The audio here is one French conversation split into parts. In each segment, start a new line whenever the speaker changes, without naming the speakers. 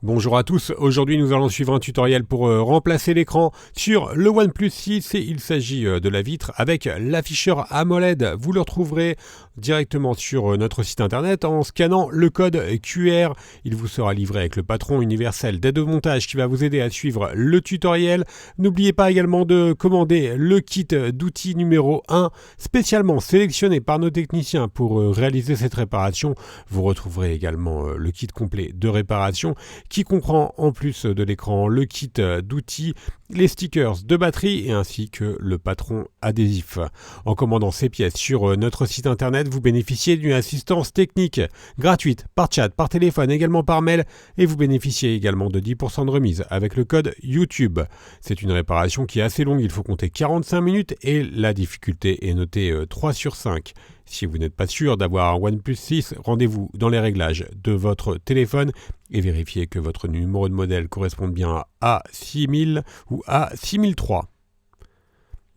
Bonjour à tous, aujourd'hui nous allons suivre un tutoriel pour remplacer l'écran sur le OnePlus 6 et il s'agit de la vitre avec l'afficheur AMOLED. Vous le retrouverez directement sur notre site internet en scannant le code QR. Il vous sera livré avec le patron universel d'aide au montage qui va vous aider à suivre le tutoriel. N'oubliez pas également de commander le kit d'outils numéro 1 spécialement sélectionné par nos techniciens pour réaliser cette réparation. Vous retrouverez également le kit complet de réparation qui comprend en plus de l'écran le kit d'outils, les stickers de batterie et ainsi que le patron adhésif. En commandant ces pièces sur notre site internet, vous bénéficiez d'une assistance technique gratuite par chat, par téléphone, également par mail et vous bénéficiez également de 10% de remise avec le code YouTube. C'est une réparation qui est assez longue, il faut compter 45 minutes et la difficulté est notée 3 sur 5. Si vous n'êtes pas sûr d'avoir un OnePlus 6, rendez-vous dans les réglages de votre téléphone et vérifiez que votre numéro de modèle corresponde bien à A6000 ou A6003.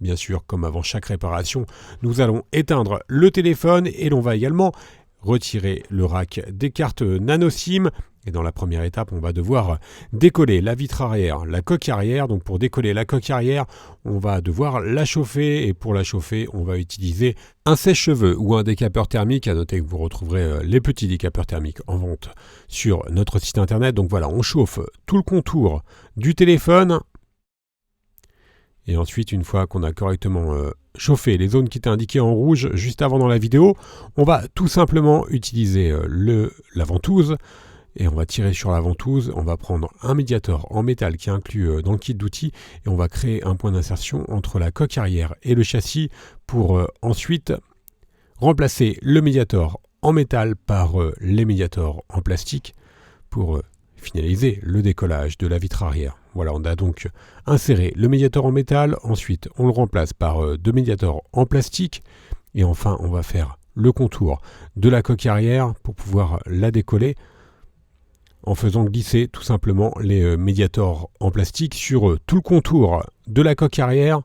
Bien sûr, comme avant chaque réparation, nous allons éteindre le téléphone et l'on va également retirer le rack des cartes nano SIM. Et dans la première étape, on va devoir décoller la vitre arrière, la coque arrière. Donc pour décoller la coque arrière, on va devoir la chauffer. Et pour la chauffer, on va utiliser un sèche-cheveux ou un décapeur thermique. À noter que vous retrouverez les petits décapeurs thermiques en vente sur notre site internet. Donc voilà, on chauffe tout le contour du téléphone. Et ensuite, une fois qu'on a correctement chauffé les zones qui étaient indiquées en rouge juste avant dans la vidéo, on va tout simplement utiliser la ventouse. Et on va tirer sur la ventouse, on va prendre un médiator en métal qui est inclus dans le kit d'outils et on va créer un point d'insertion entre la coque arrière et le châssis pour ensuite remplacer le médiator en métal par les médiators en plastique pour finaliser le décollage de la vitre arrière. Voilà, on a donc inséré le médiator en métal, ensuite on le remplace par deux médiators en plastique et enfin on va faire le contour de la coque arrière pour pouvoir la décoller en faisant glisser tout simplement les médiators en plastique sur tout le contour de la coque arrière.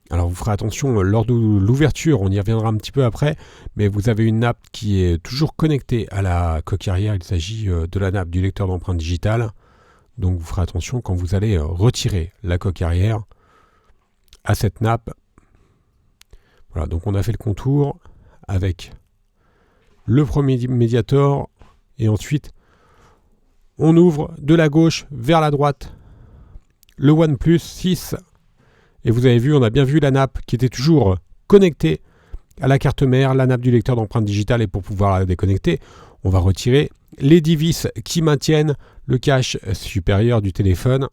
Alors vous ferez attention lors de l'ouverture, on y reviendra un petit peu après, mais vous avez une nappe qui est toujours connectée à la coque arrière, il s'agit de la nappe du lecteur d'empreintes digitales. Donc vous ferez attention quand vous allez retirer la coque arrière à cette nappe. Voilà, donc on a fait le contour avec le premier médiator et ensuite on ouvre de la gauche vers la droite le OnePlus 6 et vous avez vu, on a bien vu la nappe qui était toujours connectée à la carte mère, la nappe du lecteur d'empreintes digitales et pour pouvoir la déconnecter, on va retirer les 10 vis qui maintiennent le cache supérieur du téléphone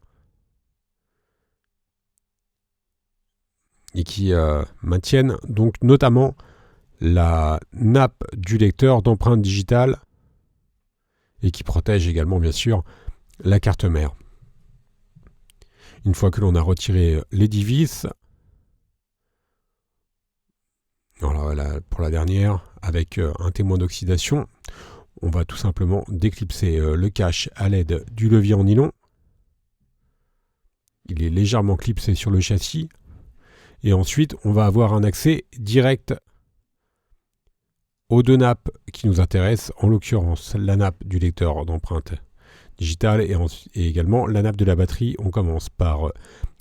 et qui maintiennent donc notamment la nappe du lecteur d'empreintes digitales et qui protège également bien sûr la carte mère. Une fois que l'on a retiré les 10 vis, voilà, pour la dernière, avec un témoin d'oxydation, on va tout simplement déclipser le cache à l'aide du levier en nylon. Il est légèrement clipsé sur le châssis et ensuite on va avoir un accès direct aux deux nappes qui nous intéressent, en l'occurrence la nappe du lecteur d'empreintes digitales et également la nappe de la batterie. On commence par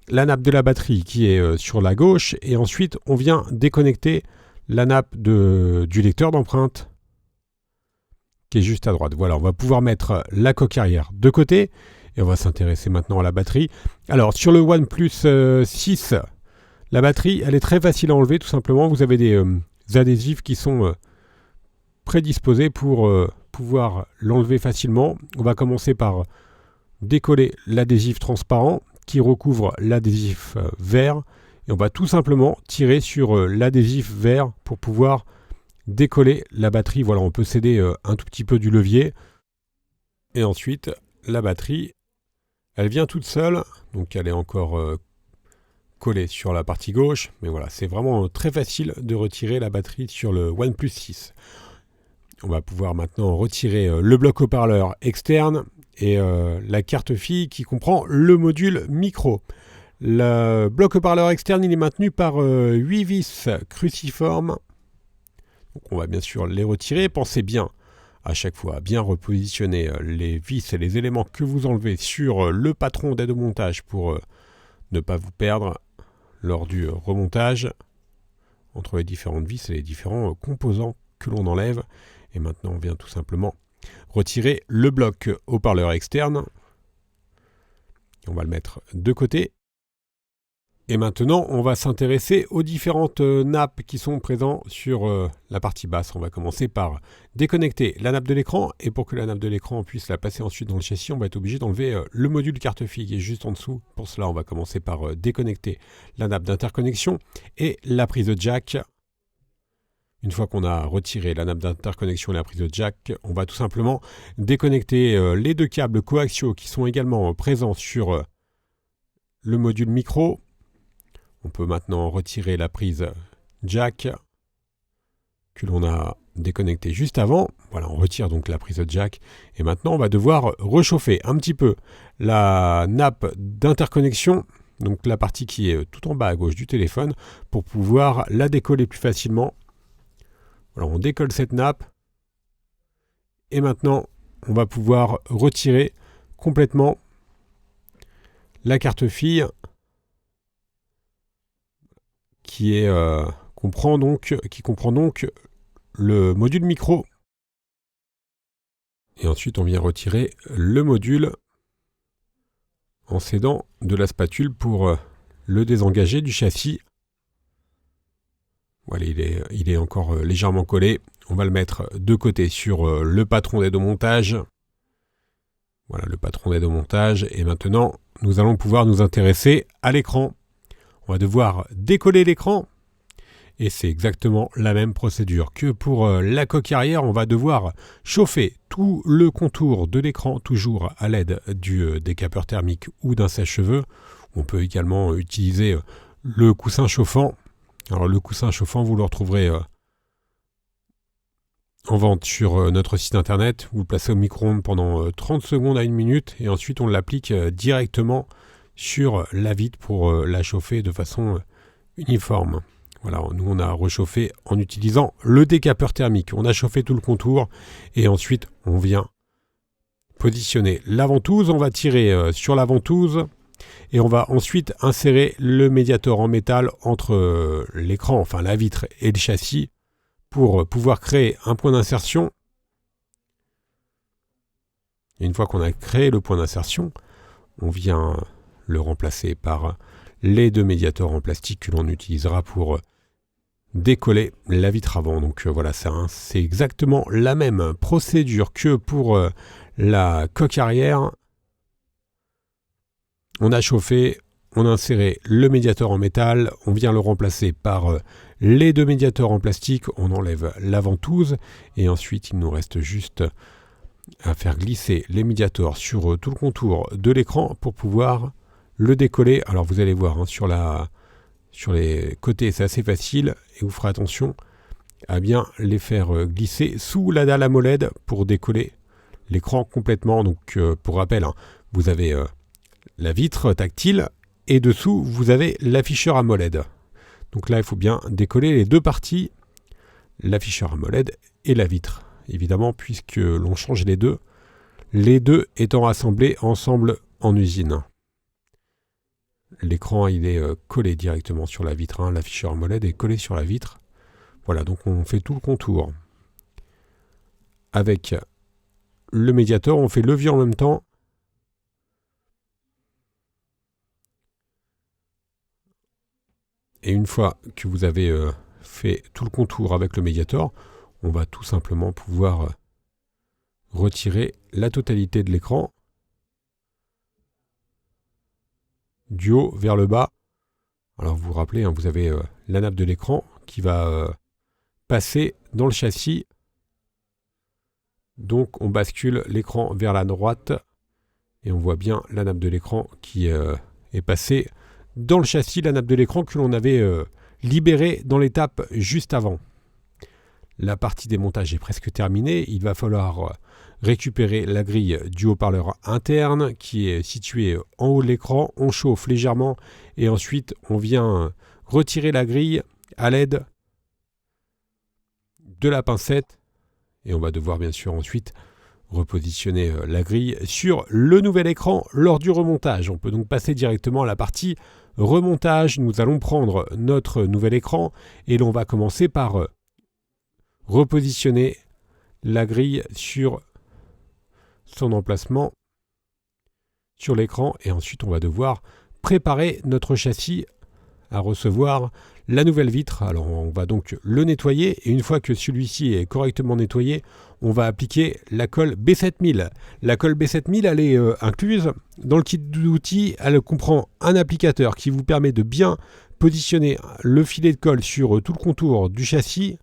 la nappe de la batterie qui est sur la gauche et ensuite on vient déconnecter la nappe du lecteur d'empreintes qui est juste à droite. Voilà, on va pouvoir mettre la coque arrière de côté et on va s'intéresser maintenant à la batterie. Alors sur le OnePlus 6, la batterie elle est très facile à enlever tout simplement. Vous avez des adhésifs qui sont prédisposé pour pouvoir l'enlever facilement. On va commencer par décoller l'adhésif transparent qui recouvre l'adhésif vert et on va tout simplement tirer sur l'adhésif vert pour pouvoir décoller la batterie. Voilà, on peut céder un tout petit peu du levier et ensuite la batterie elle vient toute seule, donc elle est encore collée sur la partie gauche, mais voilà, c'est vraiment très facile de retirer la batterie sur le OnePlus 6. On va pouvoir maintenant retirer le bloc haut-parleur externe et la carte fille qui comprend le module micro. Le bloc haut-parleur externe il est maintenu par 8 vis cruciformes. Donc on va bien sûr les retirer. Pensez bien à chaque fois bien repositionner les vis et les éléments que vous enlevez sur le patron d'aide au montage pour ne pas vous perdre lors du remontage entre les différentes vis et les différents composants que l'on enlève. Et maintenant, on vient tout simplement retirer le bloc haut-parleur externe. On va le mettre de côté. Et maintenant, on va s'intéresser aux différentes nappes qui sont présentes sur la partie basse. On va commencer par déconnecter la nappe de l'écran. Et pour que la nappe de l'écran puisse la passer ensuite dans le châssis, on va être obligé d'enlever le module carte-fille qui est juste en dessous. Pour cela, on va commencer par déconnecter la nappe d'interconnexion et la prise de jack. Une fois qu'on a retiré la nappe d'interconnexion et la prise de jack, on va tout simplement déconnecter les deux câbles coaxiaux qui sont également présents sur le module micro. On peut maintenant retirer la prise jack que l'on a déconnectée juste avant. Voilà, on retire donc la prise jack. Et maintenant, on va devoir réchauffer un petit peu la nappe d'interconnexion, donc la partie qui est tout en bas à gauche du téléphone, pour pouvoir la décoller plus facilement. Voilà, on décolle cette nappe. Et maintenant, on va pouvoir retirer complètement la carte fille qui comprend donc le module micro. Et ensuite, on vient retirer le module en s'aidant de la spatule pour le désengager du châssis. Voilà, il est encore légèrement collé. On va le mettre de côté sur le patron d'aide au montage. Voilà le patron d'aide au montage. Et maintenant, nous allons pouvoir nous intéresser à l'écran. On va devoir décoller l'écran. Et c'est exactement la même procédure que pour la coque arrière. On va devoir chauffer tout le contour de l'écran, toujours à l'aide du décapeur thermique ou d'un sèche-cheveux. On peut également utiliser le coussin chauffant. Alors le coussin chauffant, vous le retrouverez en vente sur notre site internet. Vous le placez au micro-ondes pendant 30 secondes à 1 minute et ensuite on l'applique directement sur la vitre pour la chauffer de façon uniforme. Voilà, nous on a réchauffé en utilisant le décapeur thermique. On a chauffé tout le contour et ensuite on vient positionner la ventouse. On va tirer sur la ventouse et on va ensuite insérer le médiator en métal entre l'écran, enfin la vitre et le châssis pour pouvoir créer un point d'insertion. Et une fois qu'on a créé le point d'insertion, on vient le remplacer par les deux médiators en plastique que l'on utilisera pour décoller la vitre avant. Donc voilà, c'est exactement la même procédure que pour la coque arrière. On a chauffé, on a inséré le médiator en métal, on vient le remplacer par les deux médiators en plastique, on enlève la ventouse et ensuite il nous reste juste à faire glisser les médiators sur tout le contour de l'écran pour pouvoir le décoller. Alors vous allez voir, sur les côtés c'est assez facile et vous ferez attention à bien les faire glisser sous la dalle AMOLED pour décoller l'écran complètement. Donc pour rappel, vous avez la vitre tactile et dessous vous avez l'afficheur AMOLED. Donc là il faut bien décoller les deux parties, l'afficheur AMOLED et la vitre. Évidemment puisque l'on change les deux étant assemblés ensemble en usine. L'écran il est collé directement sur la vitre, l'afficheur AMOLED est collé sur la vitre. Voilà, donc on fait tout le contour. Avec le médiator, on fait levier en même temps. Et une fois que vous avez fait tout le contour avec le médiator, on va tout simplement pouvoir retirer la totalité de l'écran du haut vers le bas. Alors vous vous rappelez, vous avez la nappe de l'écran qui va passer dans le châssis. Donc on bascule l'écran vers la droite et on voit bien la nappe de l'écran qui est passée dans le châssis, la nappe de l'écran que l'on avait libérée dans l'étape juste avant. La partie démontage est presque terminée. Il va falloir récupérer la grille du haut-parleur interne qui est située en haut de l'écran. On chauffe légèrement et ensuite on vient retirer la grille à l'aide de la pincette. Et on va devoir bien sûr ensuite repositionner la grille sur le nouvel écran lors du remontage. On peut donc passer directement à la partie remontage. Nous allons prendre notre nouvel écran et l'on va commencer par repositionner la grille sur son emplacement sur l'écran et ensuite on va devoir préparer notre châssis à recevoir la nouvelle vitre. Alors on va donc le nettoyer et une fois que celui-ci est correctement nettoyé, on va appliquer la colle B7000. La colle B7000 elle est incluse dans le kit d'outils. Elle comprend un applicateur qui vous permet de bien positionner le filet de colle sur tout le contour du châssis.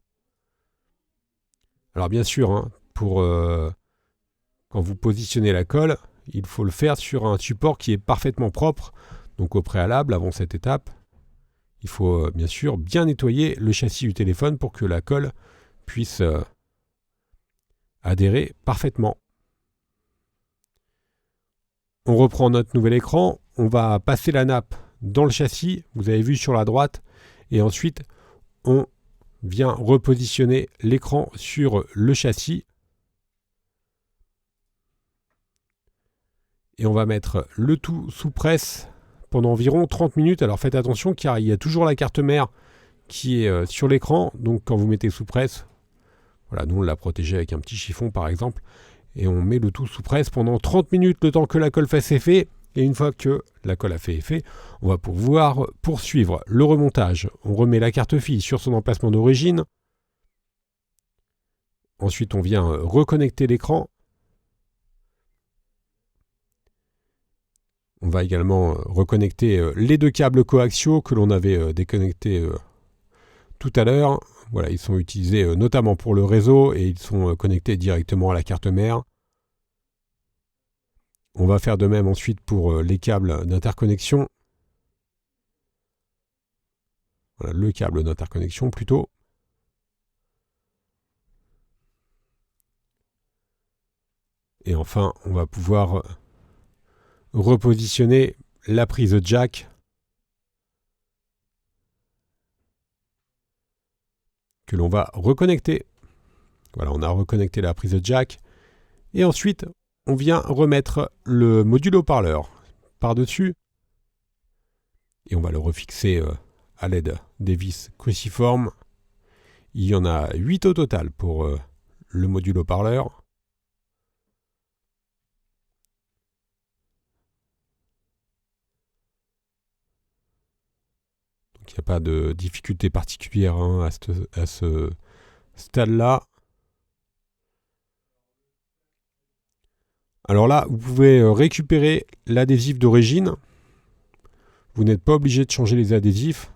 Alors bien sûr, hein, quand vous positionnez la colle, il faut le faire sur un support qui est parfaitement propre. Donc au préalable, avant cette étape, il faut bien sûr bien nettoyer le châssis du téléphone pour que la colle puisse adhérer parfaitement. On reprend notre nouvel écran, on va passer la nappe dans le châssis, vous avez vu sur la droite, et ensuite on vient repositionner l'écran sur le châssis. Et on va mettre le tout sous presse pendant environ 30 minutes. Alors faites attention car il y a toujours la carte mère qui est sur l'écran. Donc quand vous mettez sous presse, voilà, nous on l'a protégé avec un petit chiffon par exemple. Et on met le tout sous presse pendant 30 minutes le temps que la colle fasse effet. Et une fois que la colle a fait effet, on va pouvoir poursuivre le remontage. On remet la carte fille sur son emplacement d'origine. Ensuite, on vient reconnecter l'écran. On va également reconnecter les deux câbles coaxiaux que l'on avait déconnectés tout à l'heure. Voilà, ils sont utilisés notamment pour le réseau et ils sont connectés directement à la carte mère. On va faire de même ensuite pour les câbles d'interconnexion. Voilà, le câble d'interconnexion plutôt. Et enfin, on va pouvoir repositionner la prise jack que l'on va reconnecter. Voilà, on a reconnecté la prise jack. Et ensuite, on vient remettre le module haut-parleur par-dessus. Et on va le refixer à l'aide des vis cruciformes. Il y en a 8 au total pour le module haut-parleur. Donc il n'y a pas de difficulté particulière hein, à ce stade-là. Alors là, vous pouvez récupérer l'adhésif d'origine. Vous n'êtes pas obligé de changer les adhésifs.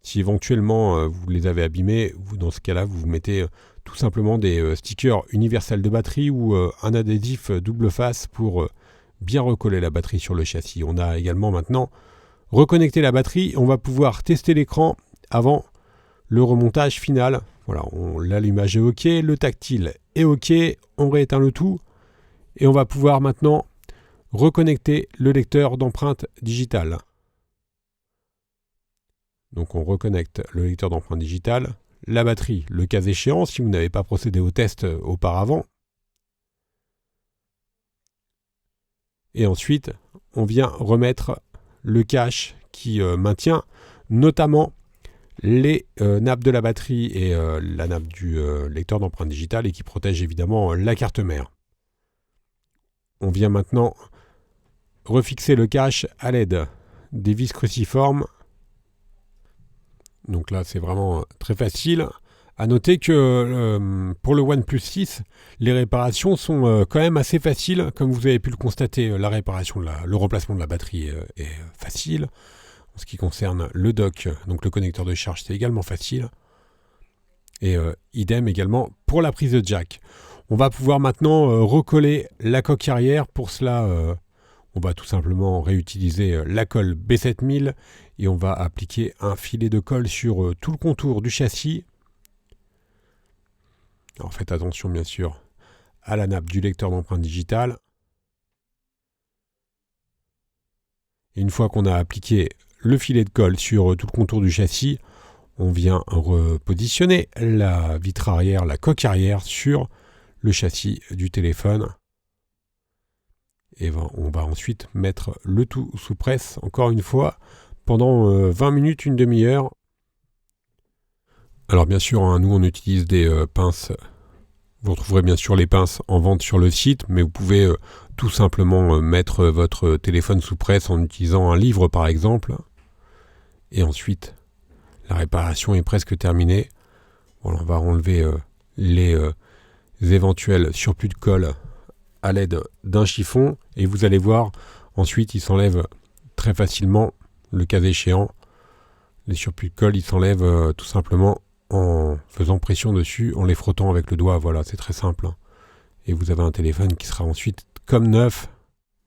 Si éventuellement vous les avez abîmés, dans ce cas-là, vous mettez tout simplement des stickers universels de batterie ou un adhésif double face pour bien recoller la batterie sur le châssis. On a également maintenant reconnecté la batterie. On va pouvoir tester l'écran avant le remontage final. Voilà, l'allumage est OK, le tactile est OK, on rééteint le tout. Et on va pouvoir maintenant reconnecter le lecteur d'empreintes digitales. Donc on reconnecte le lecteur d'empreintes digitales, la batterie, le cas échéant, si vous n'avez pas procédé au test auparavant. Et ensuite, on vient remettre le cache qui maintient notamment les nappes de la batterie et la nappe du lecteur d'empreintes digitales et qui protège évidemment la carte mère. On vient maintenant refixer le cache à l'aide des vis cruciformes. Donc là, c'est vraiment très facile. À noter que pour le OnePlus 6, les réparations sont quand même assez faciles. Comme vous avez pu le constater, la réparation, le remplacement de la batterie est facile. En ce qui concerne le dock, donc le connecteur de charge, c'est également facile. Et idem également pour la prise de jack. On va pouvoir maintenant recoller la coque arrière. Pour cela, on va tout simplement réutiliser la colle B7000 et on va appliquer un filet de colle sur tout le contour du châssis. Alors faites attention bien sûr à la nappe du lecteur d'empreintes digitales. Et une fois qu'on a appliqué le filet de colle sur tout le contour du châssis, on vient repositionner la vitre arrière, la coque arrière sur le châssis du téléphone. Et on va ensuite mettre le tout sous presse, encore une fois, pendant 20 minutes, une demi-heure. Alors bien sûr, nous on utilise des pinces. Vous retrouverez bien sûr les pinces en vente sur le site, mais vous pouvez tout simplement mettre votre téléphone sous presse en utilisant un livre par exemple. Et ensuite, la réparation est presque terminée. Voilà, on va enlever les éventuels surplus de colle à l'aide d'un chiffon. Et vous allez voir, ensuite il s'enlève très facilement, le cas échéant. Les surplus de colle, ils s'enlèvent tout simplement en faisant pression dessus, en les frottant avec le doigt. Voilà, c'est très simple. Et vous avez un téléphone qui sera ensuite comme neuf.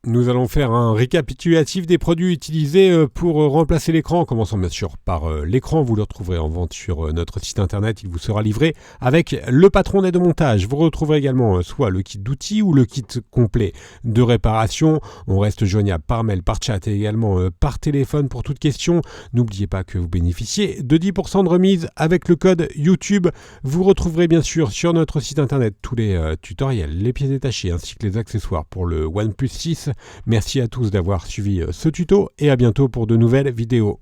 Nous allons faire un récapitulatif des produits utilisés pour remplacer l'écran, en commençant bien sûr par l'écran. Vous le retrouverez en vente sur notre site internet. Il vous sera livré avec le patron d'aide au montage. Vous retrouverez également soit le kit d'outils ou le kit complet de réparation. On reste joignable par mail, par chat et également par téléphone pour toute question. N'oubliez pas que vous bénéficiez de 10% de remise avec le code YouTube. Vous retrouverez bien sûr sur notre site internet tous les tutoriels, les pièces détachées ainsi que les accessoires pour le OnePlus 6. Merci à tous d'avoir suivi ce tuto et à bientôt pour de nouvelles vidéos.